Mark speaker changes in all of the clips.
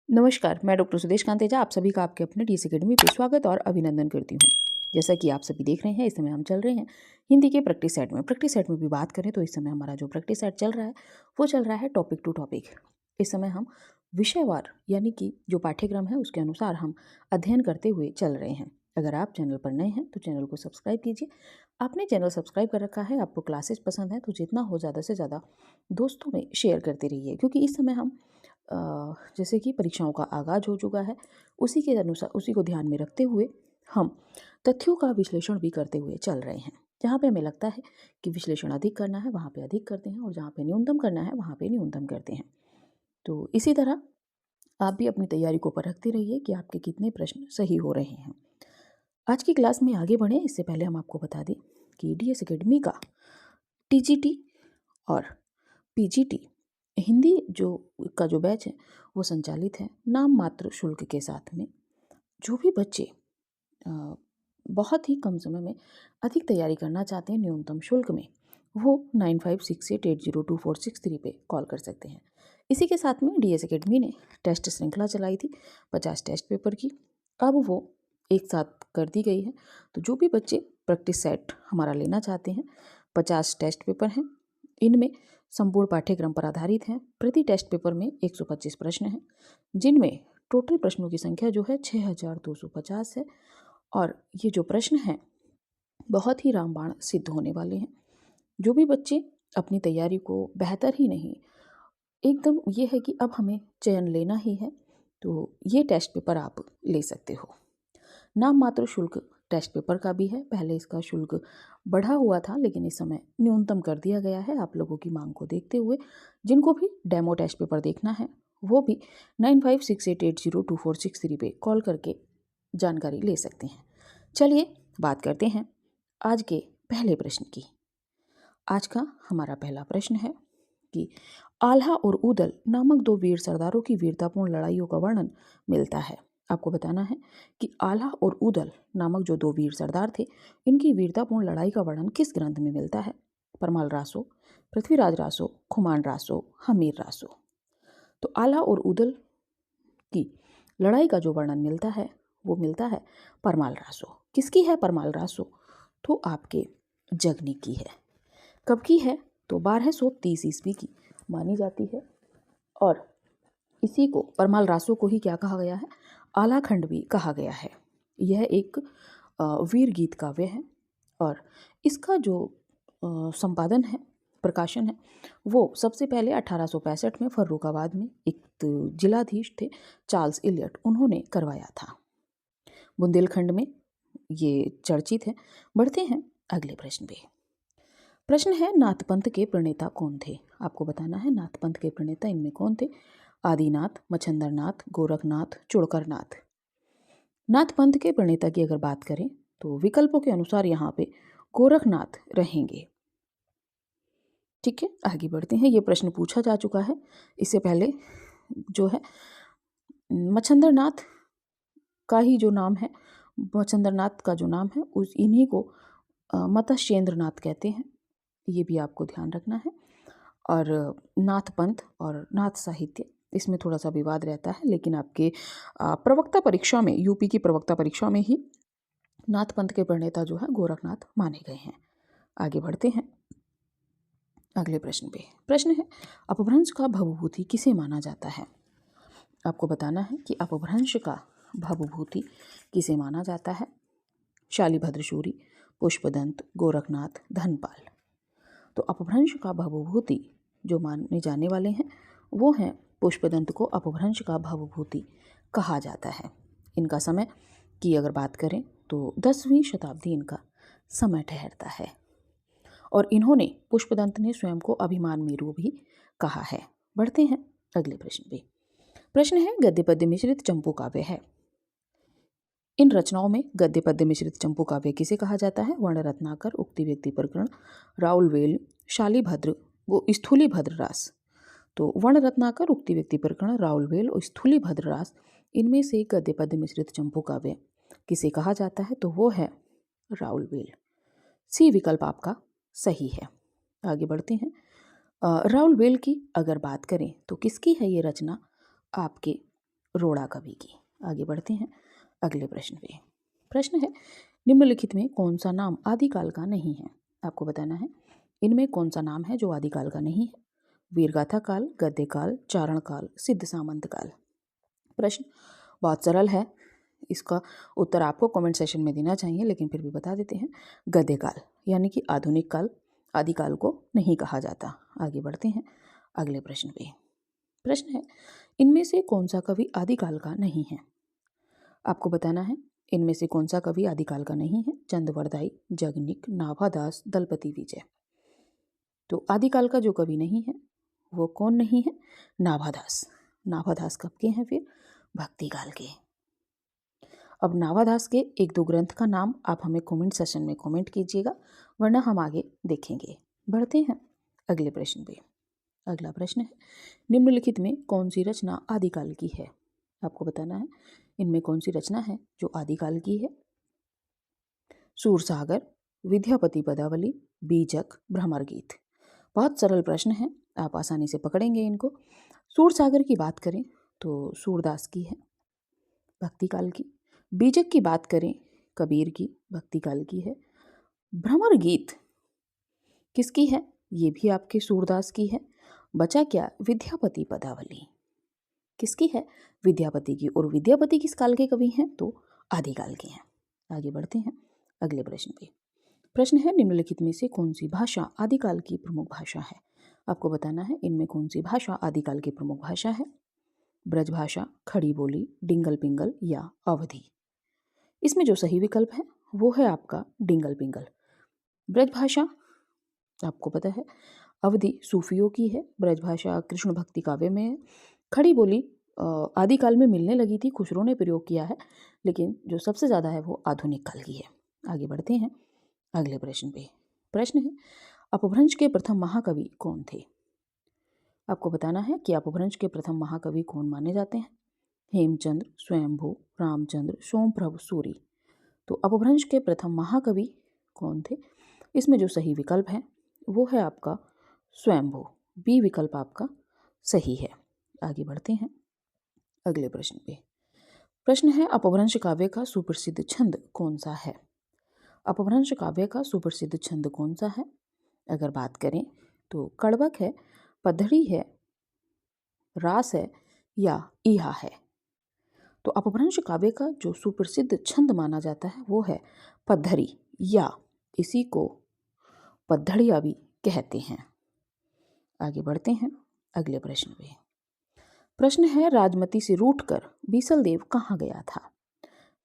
Speaker 1: नमस्कार, मैं डॉक्टर सुदेश कांतेजा आप सभी का आपके अपने डीएस एकेडमी पे स्वागत और अभिनंदन करती हूँ। जैसा कि आप सभी देख रहे हैं, इस समय हम चल रहे हैं हिंदी के प्रैक्टिस सेट में। प्रैक्टिस सेट में भी बात करें तो इस समय हमारा जो प्रैक्टिस सेट चल रहा है वो चल रहा है टॉपिक टू टॉपिक। इस समय हम विषयवार यानी कि जो पाठ्यक्रम है उसके अनुसार हम अध्ययन करते हुए चल रहे हैं। अगर आप चैनल पर नए हैं तो चैनल को सब्सक्राइब कीजिए। आपने चैनल सब्सक्राइब कर रखा है, आपको क्लासेस पसंद है तो जितना हो ज़्यादा से ज़्यादा दोस्तों में शेयर करते रहिए, क्योंकि इस समय हम जैसे कि परीक्षाओं का आगाज़ हो चुका है, उसी के अनुसार उसी को ध्यान में रखते हुए हम तथ्यों का विश्लेषण भी करते हुए चल रहे हैं। जहाँ पे हमें लगता है कि विश्लेषण अधिक करना है वहाँ पे अधिक करते हैं और जहाँ पे न्यूनतम करना है वहाँ पे न्यूनतम करते हैं। तो इसी तरह आप भी अपनी तैयारी को परखते रहिए कि आपके कितने प्रश्न सही हो रहे हैं। आज की क्लास में आगे बढ़ें इससे पहले हम आपको बता दें कि डीएस एकेडमी का टीजीटी और पीजीटी हिंदी जो बैच है वो संचालित है नाम मात्र शुल्क के साथ में। जो भी बच्चे बहुत ही कम समय में अधिक तैयारी करना चाहते हैं न्यूनतम शुल्क में, वो 9568802463 पे कॉल कर सकते हैं। इसी के साथ में डीएस एकेडमी ने टेस्ट श्रृंखला चलाई थी 50 टेस्ट पेपर की, अब वो एक साथ कर दी गई है। तो जो भी बच्चे प्रैक्टिस सेट हमारा लेना चाहते हैं, 50 टेस्ट पेपर हैं, इनमें संपूर्ण पाठ्यक्रम पर आधारित हैं। प्रति टेस्ट पेपर में 125 प्रश्न हैं, जिनमें टोटल प्रश्नों की संख्या जो है 6250 है। और ये जो प्रश्न हैं बहुत ही रामबाण सिद्ध होने वाले हैं। जो भी बच्चे अपनी तैयारी को बेहतर ही नहीं, एकदम ये है कि अब हमें चयन लेना ही है, तो ये टेस्ट पेपर आप ले सकते हो। नाम मात्र शुल्क टेस्ट पेपर का भी है। पहले इसका शुल्क बढ़ा हुआ था लेकिन इस समय न्यूनतम कर दिया गया है आप लोगों की मांग को देखते हुए। जिनको भी डेमो टेस्ट पेपर देखना है वो भी 9568802463 पे कॉल करके जानकारी ले सकते हैं। चलिए बात करते हैं आज के पहले प्रश्न की। आज का हमारा पहला प्रश्न है कि आल्हा और ऊदल नामक दो वीर सरदारों की वीरतापूर्ण लड़ाइयों का वर्णन मिलता है। आपको बताना है कि आल्हा और ऊदल नामक जो दो वीर सरदार थे, इनकी वीरतापूर्ण लड़ाई का वर्णन किस ग्रंथ में मिलता है? परमाल रासो, पृथ्वीराज रासो, खुमान रासो, हमीर रासो। तो आल्हा और ऊदल की लड़ाई का जो वर्णन मिलता है वो मिलता है परमाल रासो। किसकी है परमाल रासो? तो आपके जगनी की है। कब की है? तो 1230 ईस्वी की मानी जाती है। और इसी को परमाल रासो को ही क्या कहा गया है? आलाखंड भी कहा गया है। यह एक वीर गीत काव्य है और इसका जो संपादन है, प्रकाशन है, वो सबसे पहले 1865 में फर्रुखाबाद में एक जिलाधीश थे चार्ल्स इलियट, उन्होंने करवाया था। बुंदेलखंड में ये चर्चित है। बढ़ते हैं अगले प्रश्न पे। प्रश्न है नाथपंथ के प्रणेता कौन थे? आपको बताना है नाथपंथ के प्रणेता इनमें कौन थे? आदिनाथ, मच्छंदरनाथ, गोरखनाथ, चुड़करनाथ। नाथपंथ के प्रणेता की अगर बात करें तो विकल्पों के अनुसार यहाँ पे गोरखनाथ रहेंगे। ठीक है, आगे बढ़ते हैं। ये प्रश्न पूछा जा चुका है इससे पहले। जो है मच्छंदरनाथ का ही जो नाम है, मच्छंदरनाथ का जो नाम है उस इन्हीं को मत्स्येंद्रनाथ कहते हैं, ये भी आपको ध्यान रखना है। और नाथ पंथ और नाथ साहित्य इसमें थोड़ा सा विवाद रहता है, लेकिन आपके प्रवक्ता परीक्षा में, यूपी की प्रवक्ता परीक्षा में ही नाथ पंथ के प्रणेता जो है गोरखनाथ माने गए हैं। आगे बढ़ते हैं अगले प्रश्न पे। प्रश्न है अपभ्रंश का भवभूति किसे माना जाता है? आपको बताना है कि अपभ्रंश का भवभूति किसे माना जाता है? शालिभद्र शूरी, पुष्पदंत, गोरखनाथ, धनपाल। तो अपभ्रंश का भवभूति जो माने जाने वाले हैं वो हैं पुष्पदंत को अपभ्रंश का भवभूति कहा जाता है। इनका समय की अगर बात करें तो 10वीं शताब्दी इनका समय ठहरता है और इन्होंने पुष्पदंत ने स्वयं को अभिमान मेरु भी कहा है। बढ़ते हैं अगले प्रश्न पे। प्रश्न है गद्य पद्य मिश्रित चंपू काव्य है। इन रचनाओं में गद्य पद्य मिश्रित चंपू काव्य किसे कहा जाता है? वर्ण रत्नाकर, उक्ति व्यक्ति प्रकरण, राउलवेल, शालिभद्र, वो स्थूलीभद्र रास। तो वर्ण रत्नाकर, उक्ति व्यक्ति प्रकरण, राउलवेल और स्थूलीभद्र रास, इनमें से गद्य पद्य मिश्रित चंपू काव्य किसे कहा जाता है? तो वो है राउलवेल। सी विकल्प आपका सही है। आगे बढ़ते हैं। राउलवेल की अगर बात करें तो किसकी है ये रचना? आपके रोड़ा कवि की। आगे बढ़ते हैं अगले प्रश्न पे। प्रश्न है, निम्नलिखित में कौन सा नाम आदिकाल का नहीं है? आपको बताना है इनमें कौन सा नाम है जो आदिकाल का नहीं है। वीरगाथा काल, गद्य काल, चारण काल, सिद्ध सामंत काल। प्रश्न बहुत सरल है, इसका उत्तर आपको कमेंट सेशन में देना चाहिए, लेकिन फिर भी बता देते हैं। गद्य काल यानी कि आधुनिक काल, आदिकाल को नहीं कहा जाता। आगे बढ़ते हैं अगले प्रश्न पे। प्रश्न है, इनमें से कौन सा कवि आदिकाल का नहीं है? आपको बताना है इनमें से कौन सा कवि आदिकाल का नहीं है। चंद्रवरदाई, जगनिक, नाभादास, दलपति विजय। तो आदिकाल का जो कवि नहीं है वो कौन नहीं है? नाभादास। नाभादास कब के हैं फिर? भक्ति काल के। अब नाभादास के एक दो ग्रंथ का नाम आप हमें कमेंट सेशन में कमेंट कीजिएगा, वरना हम आगे देखेंगे। बढ़ते हैं अगले प्रश्न पे। अगला प्रश्न है, निम्नलिखित में कौन सी रचना आदिकाल की है? आपको बताना है इनमें कौन सी रचना है जो आदिकाल की है। सूरसागर, विद्यापति पदावली, बीजक, भ्रमर गीत। बहुत सरल प्रश्न है, आप आसानी से पकड़ेंगे इनको। सूरसागर की बात करें तो सूरदास की है, भक्ति काल की। बीजक की बात करें कबीर की, भक्ति काल की है। भ्रमर गीत किसकी है? ये भी आपके सूरदास की है। बचा क्या? विद्यापति पदावली किसकी है? विद्यापति की। और विद्यापति किस काल के कवि हैं? तो आदिकाल के हैं। आगे बढ़ते हैं अगले प्रश्न पे। प्रश्न है, निम्नलिखित में से कौन सी भाषा आदिकाल की प्रमुख भाषा है? आपको बताना है इनमें कौन सी भाषा आदिकाल की प्रमुख भाषा है। ब्रजभाषा, खड़ी बोली, डिंगल पिंगल या अवधी। इसमें जो सही विकल्प है वो है आपका डिंगल पिंगल। ब्रजभाषा आपको पता है अवधि सूफियों की है, ब्रजभाषा कृष्ण भक्ति काव्य में है। खड़ी बोली आदिकाल में मिलने लगी थी, खुसरो ने प्रयोग किया है, लेकिन जो सबसे ज़्यादा है वो आधुनिक काल की है। आगे बढ़ते हैं अगले प्रश्न पे। प्रश्न है, अपभ्रंश के प्रथम महाकवि कौन थे? आपको बताना है कि अपभ्रंश के प्रथम महाकवि कौन माने जाते हैं। हेमचंद्र, स्वयंभू, रामचंद्र, सोमप्रभु, सूरी। तो अपभ्रंश के प्रथम महाकवि कौन थे? इसमें जो सही विकल्प है वो है आपका स्वयंभू। बी विकल्प आपका सही है। आगे बढ़ते हैं अगले प्रश्न पे। प्रश्न है, अपभ्रंश काव्य का सुप्रसिद्ध छंद कौन सा है? अपभ्रंश काव्य का सुप्रसिद्ध छंद कौन सा है? अगर बात करें तो कड़वक है, पद्धड़ी है, रास है या ईहा है। तो अपभ्रंश काव्य का जो सुप्रसिद्ध छंद माना जाता है वो है पद्धड़ी, या इसी को पद्धड़िया भी कहते हैं। आगे बढ़ते हैं अगले प्रश्न पे। प्रश्न है, राजमती से रूठकर बीसलदेव कहाँ गया था?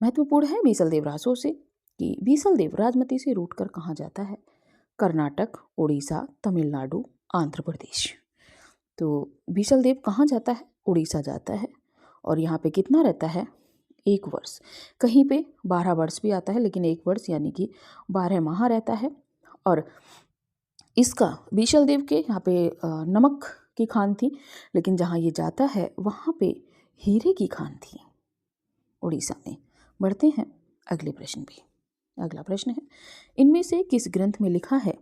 Speaker 1: महत्वपूर्ण है बीसलदेव रासों से कि बीसलदेव राजमती से रूठकर कहाँ जाता है। कर्नाटक, उड़ीसा, तमिलनाडु, आंध्र प्रदेश। तो बीसलदेव कहाँ जाता है? उड़ीसा जाता है। और यहाँ पे कितना रहता है? 1 वर्ष। कहीं पे 12 वर्ष भी आता है, लेकिन 1 वर्ष यानी कि 12 माह रहता है। और इसका बीसलदेव के यहाँ पे नमक की खान थी, लेकिन जहाँ ये जाता है वहाँ पे हीरे की खान थी, उड़ीसा में। बढ़ते हैं अगले प्रश्न पे। अगला प्रश्न है, इनमें से किस ग्रंथ में लिखा है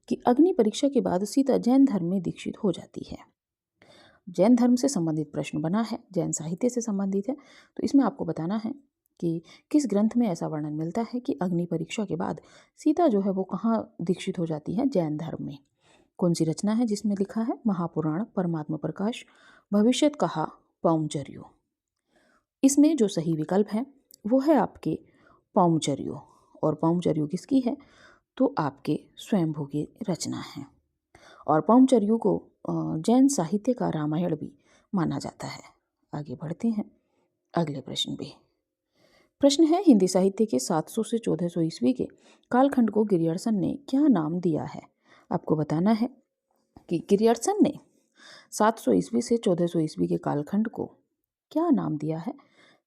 Speaker 1: कि अग्नि परीक्षा के बाद सीता जैन धर्म में दीक्षित हो जाती है? जैन धर्म से संबंधित प्रश्न बना है, जैन साहित्य से संबंधित है। तो इसमें आपको बताना है कि किस ग्रंथ में ऐसा वर्णन मिलता है कि अग्नि परीक्षा के बाद सीता जो है वो कहाँ दीक्षित हो जाती है? जैन धर्म में। कौन सी रचना है जिसमें लिखा है? महापुराण, परमात्मा प्रकाश, भविष्यत कहा, पौंचर्यो। इसमें जो सही विकल्प है वो है आपके पौंचर्यो। और पौंचर्यो किसकी है? तो आपके स्वयंभू की रचना है। और पौंचर्यो को जैन साहित्य का रामायण भी माना जाता है। आगे बढ़ते हैं अगले प्रश्न पे। प्रश्न है, हिंदी साहित्य के 700 से 1400 ईस्वी के कालखंड को गिरियर्सन ने क्या नाम दिया है? आपको बताना है कि गिरियर्सन ने 700 ईस्वी से 1400 ईस्वी के कालखंड को क्या नाम दिया है।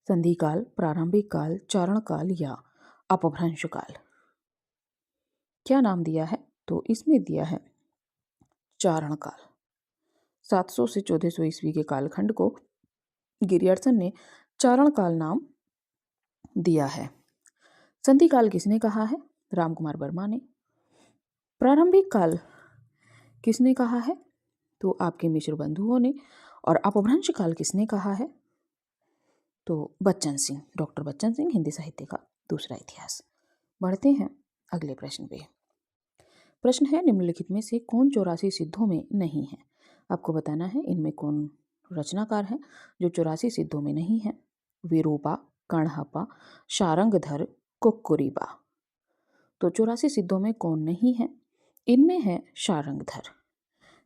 Speaker 1: संधि काल, प्रारंभिक काल, चारण काल या अपभ्रंश काल। क्या नाम दिया है? तो इसमें दिया है चारण काल। 700 से 1400 ईस्वी के कालखंड को गिरियर्सन ने चारण काल नाम दिया है। संधि काल किसने कहा है? रामकुमार वर्मा ने। प्रारंभिक काल किसने कहा है? तो आपके मिश्र बंधुओं ने। और अपभ्रंश काल किसने कहा है? तो बच्चन सिंह, डॉक्टर बच्चन सिंह, हिंदी साहित्य का दूसरा इतिहास। बढ़ते हैं अगले प्रश्न पे। प्रश्न है, निम्नलिखित में से कौन 84 सिद्धों में नहीं है? आपको बताना है इनमें कौन रचनाकार है जो 84 सिद्धों में नहीं है। विरूपा, कणहपा, शारंगधर, कुक्कुरीबा। तो 84 सिद्धों में कौन नहीं है? इनमें है शारंगधर।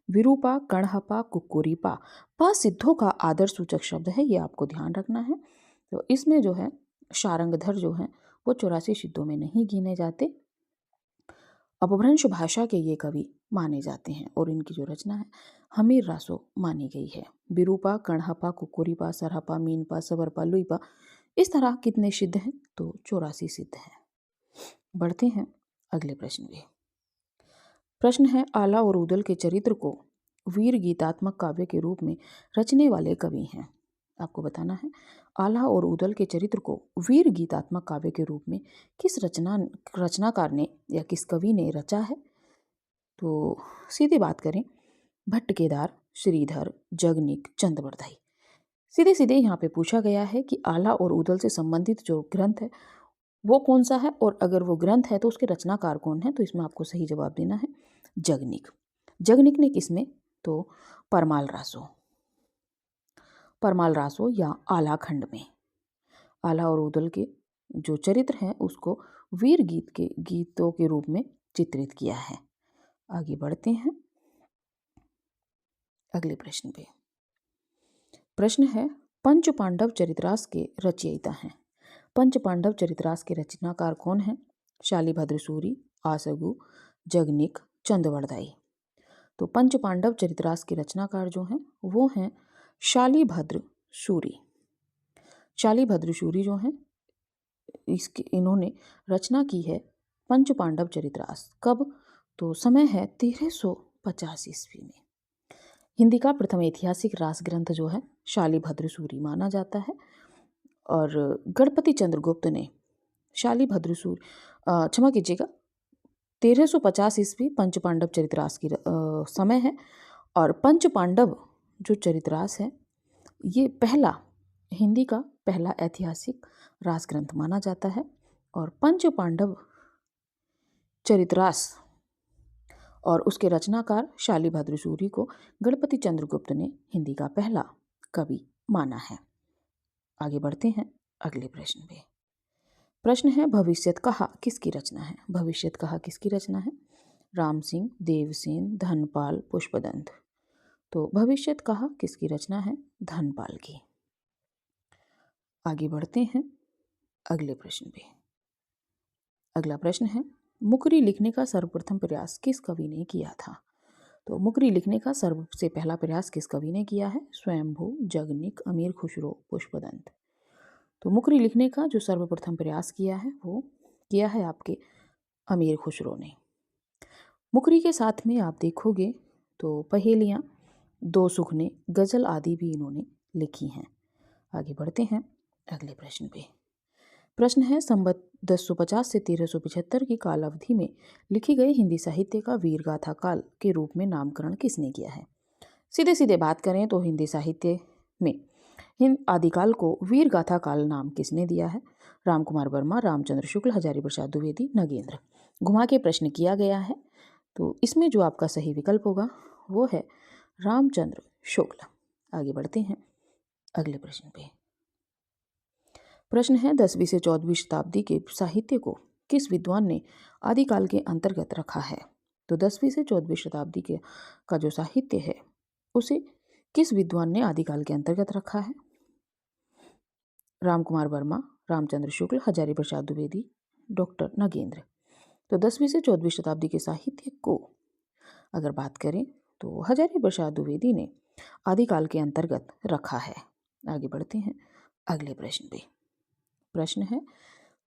Speaker 1: विरूपा, कणहपा, कुक्कुरीपा, पा सिद्धों का आदर सूचक शब्द है, ये आपको ध्यान रखना है। तो इसमें जो है शारंगधर जो है वो 84 सिद्धों में नहीं गिने जाते। अपभ्रंश भाषा के ये कवि माने जाते हैं और इनकी जो रचना है हमीर रासो मानी गई है। विरूपा, कणहपा, कुक्कुरीपा, सरहपा, मीनपा, सवरपा, लुईपा, इस तरह कितने सिद्ध हैं? तो 84 सिद्ध हैं। बढ़ते हैं अगले प्रश्न में। प्रश्न है, आला और उदल के चरित्र को वीर गीतात्मक काव्य के रूप में रचने वाले कवि हैं। आपको बताना है आला और उदल के चरित्र को वीर गीतात्मक काव्य के रूप में किस रचनाकार ने या किस कवि ने रचा है? तो सीधी बात करें, भट्ट केदार, श्रीधर, जगनिक, चंदबरदाई। सीधे सीधे यहाँ पे पूछा गया है कि आला और उदल से संबंधित जो ग्रंथ है वो कौन सा है, और अगर वो ग्रंथ है तो उसके रचनाकार कौन है? तो इसमें आपको सही जवाब देना है जगनिक। जगनिक ने किसमें? तो परमाल रासो या आला खंड में आला और उदल के जो चरित्र हैं उसको वीर गीतों के रूप में चित्रित किया है। आगे बढ़ते हैं अगले प्रश्न पे। प्रश्न है, पंच पांडव चरित्रास के रचयिता हैं। पंच पांडव चरित्रास के रचनाकार कौन हैं? शालिभद्र सूरी, आसगु, जगनिक, चंदवरदाई। तो पंच पांडव चरित्रास के रचनाकार जो हैं वो हैं शालिभद्र सूरी। शालिभद्र सूरी जो हैं इन्होंने रचना की है पंच पांडव चरित्रास। कब? तो समय है 1350 ईस्वी में। हिंदी का प्रथम ऐतिहासिक रास ग्रंथ जो है शालिभद्र सूरी माना जाता है। और गणपति चंद्रगुप्त ने शालिभद्र सूरी, क्षमा कीजिएगा, 1350 ईस्वी पंच पांडव चरित्रास की समय है। और पंच पांडव जो चरित्रास है ये हिंदी का पहला ऐतिहासिक रास ग्रंथ माना जाता है। और पंच पांडव चरित्रास और उसके रचनाकार शालिभद्र सूरी को गणपति चंद्रगुप्त ने हिंदी का पहला कवि माना है। आगे बढ़ते हैं अगले प्रश्न पे। प्रश्न है, भविष्यत कहा किसकी रचना है? भविष्यत कहा किसकी रचना है? राम सिंह, देवसेन, धनपाल, पुष्पदंत। तो भविष्यत कहा किसकी रचना है? धनपाल की। आगे बढ़ते हैं अगले प्रश्न पे। अगला प्रश्न है, मुकरी लिखने का सर्वप्रथम प्रयास किस कवि ने किया था? तो मुकरी लिखने का सबसे पहला प्रयास किस कवि ने किया है? स्वयंभू, जगनिक, अमीर खुसरो, पुष्पदंत। तो मुकरी लिखने का जो सर्वप्रथम प्रयास किया है वो किया है आपके अमीर खुसरो ने। मुकरी के साथ में आप देखोगे तो पहेलियाँ, दो सुखने, गज़ल आदि भी इन्होंने लिखी हैं। आगे बढ़ते हैं अगले प्रश्न पे। प्रश्न है, संवत 1050 से 1375 की काल अवधि में लिखी गई हिंदी साहित्य का वीरगाथा काल के रूप में नामकरण किसने किया है? सीधे सीधे बात करें तो हिंदी साहित्य में आदिकाल को वीरगाथा काल नाम किसने दिया है? रामकुमार वर्मा, रामचंद्र शुक्ल, हजारी प्रसाद द्विवेदी, नगेंद्र। घुमा के प्रश्न किया गया है तो इसमें जो आपका सही विकल्प होगा वो है रामचंद्र शुक्ल। आगे बढ़ते हैं अगले प्रश्न पे। प्रश्न है, 10वीं से 14वीं शताब्दी के साहित्य को किस विद्वान ने आदिकाल के अंतर्गत रखा है? तो 10वीं से 14वीं शताब्दी का जो साहित्य है उसे किस विद्वान ने आदिकाल के अंतर्गत रखा है? रामकुमार वर्मा, रामचंद्र शुक्ल, हजारी प्रसाद द्विवेदी, डॉक्टर नगेंद्र। तो 10वीं से 14वीं शताब्दी के साहित्य को अगर बात करें तो हजारी प्रसाद द्विवेदी ने आदिकाल के अंतर्गत रखा है। आगे बढ़ते हैं अगले प्रश्न पे। प्रश्न है,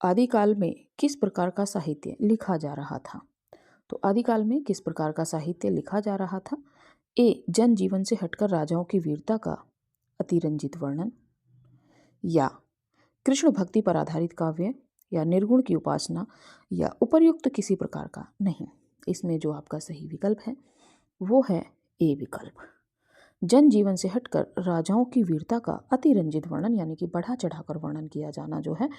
Speaker 1: आदिकाल में किस प्रकार का साहित्य लिखा जा रहा था? तो आदिकाल में किस प्रकार का साहित्य लिखा जा रहा था? ए, जनजीवन से हटकर राजाओं की वीरता का अतिरंजित वर्णन, या कृष्ण भक्ति पर आधारित काव्य, या निर्गुण की उपासना, या उपर्युक्त किसी प्रकार का नहीं। इसमें जो आपका सही विकल्प है वो है ए विकल्प। जनजीवन से हटकर राजाओं की वीरता का अतिरंजित वर्णन यानी कि बढ़ा चढ़ाकर वर्णन किया जाना जो है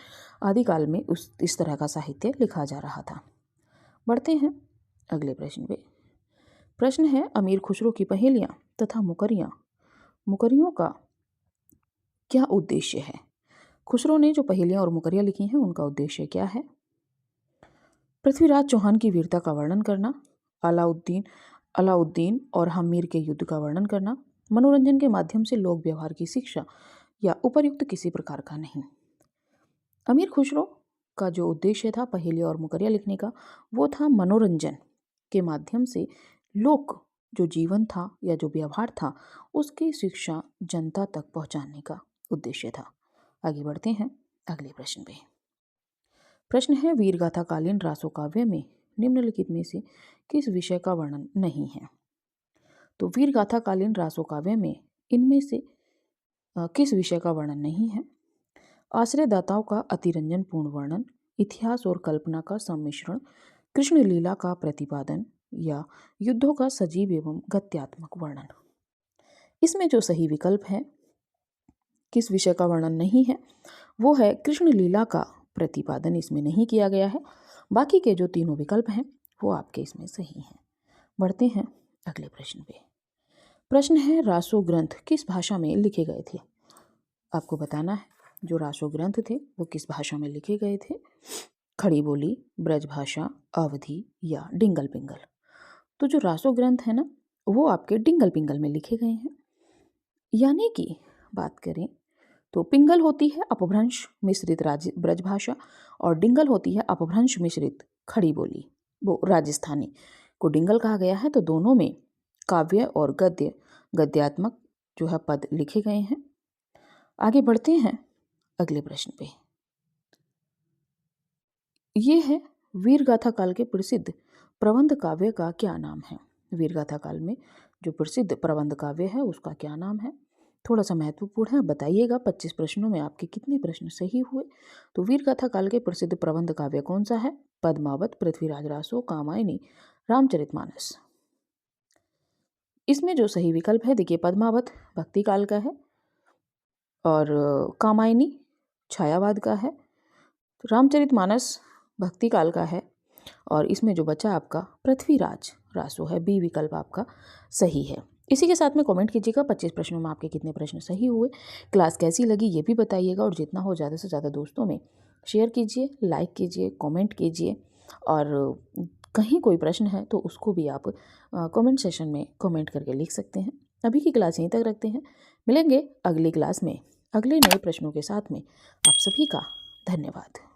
Speaker 1: आदिकाल में इस तरह का साहित्य लिखा जा रहा था। बढ़ते हैं अगले प्रश्न पे। प्रश्न है अमीर खुसरो की पहेलियाँ तथा मुकरियों का क्या उद्देश्य है? खुसरो ने जो पहेलियाँ और मुकरियाँ लिखी हैं उनका उद्देश्य क्या है? पृथ्वीराज चौहान की वीरता का वर्णन करना, अलाउद्दीन और हम्मीर के युद्ध का वर्णन करना, मनोरंजन के माध्यम से लोक व्यवहार की शिक्षा या उपर्युक्त किसी प्रकार का नहीं। अमीर खुसरो का जो उद्देश्य था पहेलियाँ और मुकरियाँ लिखने का वो था मनोरंजन के माध्यम से लोक जो जीवन था या जो व्यवहार था उसकी शिक्षा जनता तक पहुंचाने का उद्देश्य था। आगे बढ़ते हैं अगले प्रश्न पे। प्रश्न है वीरगाथा कालीन रासो काव्य में निम्नलिखित में से किस विषय का वर्णन नहीं है? तो वीरगाथा कालीन रासो काव्य में इनमें से किस विषय का वर्णन नहीं है? आश्रयदाताओं का अतिरंजन पूर्ण वर्णन, इतिहास और कल्पना का सम्मिश्रण, कृष्ण लीला का प्रतिपादन या युद्धों का सजीव एवं गत्यात्मक वर्णन। इसमें जो सही विकल्प है किस विषय का वर्णन नहीं है वो है कृष्ण लीला का प्रतिपादन इसमें नहीं किया गया है। बाकी के जो तीनों विकल्प हैं वो आपके इसमें सही हैं। बढ़ते हैं अगले प्रश्न पे। प्रश्न है रासो ग्रंथ किस भाषा में लिखे गए थे? आपको बताना है जो रासो ग्रंथ थे वो किस भाषा में लिखे गए थे। खड़ी बोली, ब्रज भाषा, अवधी या डिंगल पिंगल। तो जो रासो ग्रंथ है ना वो आपके डिंगल पिंगल में लिखे गए हैं। यानी कि बात करें तो पिंगल होती है अपभ्रंश मिश्रित ब्रज भाषा और डिंगल होती है अपभ्रंश मिश्रित खड़ी बोली, वो राजस्थानी को डिंगल कहा गया है। तो दोनों में काव्य और गद्यात्मक जो है पद लिखे गए हैं। आगे बढ़ते हैं अगले प्रश्न पे। ये है वीरगाथा काल के प्रसिद्ध प्रबंध काव्य का क्या नाम है? वीरगाथा काल में जो प्रसिद्ध प्रबंध काव्य है उसका क्या नाम है? थोड़ा सा महत्वपूर्ण है, बताइएगा 25 प्रश्नों में आपके कितने प्रश्न सही हुए। तो वीरगाथा काल के प्रसिद्ध प्रबंध काव्य कौन सा है? पद्मावत, पृथ्वीराज रासो, कामायनी, रामचरितमानस। इसमें जो सही विकल्प है देखिए पद्मावत भक्ति काल का है और कामायनी छायावाद का है, रामचरितमानस भक्ति काल का है और इसमें जो बचा आपका पृथ्वीराज रासो है, बी विकल्प आपका सही है। इसी के साथ में कमेंट कीजिएगा 25 प्रश्नों में आपके कितने प्रश्न सही हुए। क्लास कैसी लगी ये भी बताइएगा और जितना हो ज़्यादा से ज़्यादा दोस्तों में शेयर कीजिए, लाइक कीजिए, कमेंट कीजिए और कहीं कोई प्रश्न है तो उसको भी आप कमेंट सेशन में कमेंट करके लिख सकते हैं। अभी की क्लास यहीं तक रखते हैं, मिलेंगे अगली क्लास में अगले नए प्रश्नों के साथ में। आप सभी का धन्यवाद।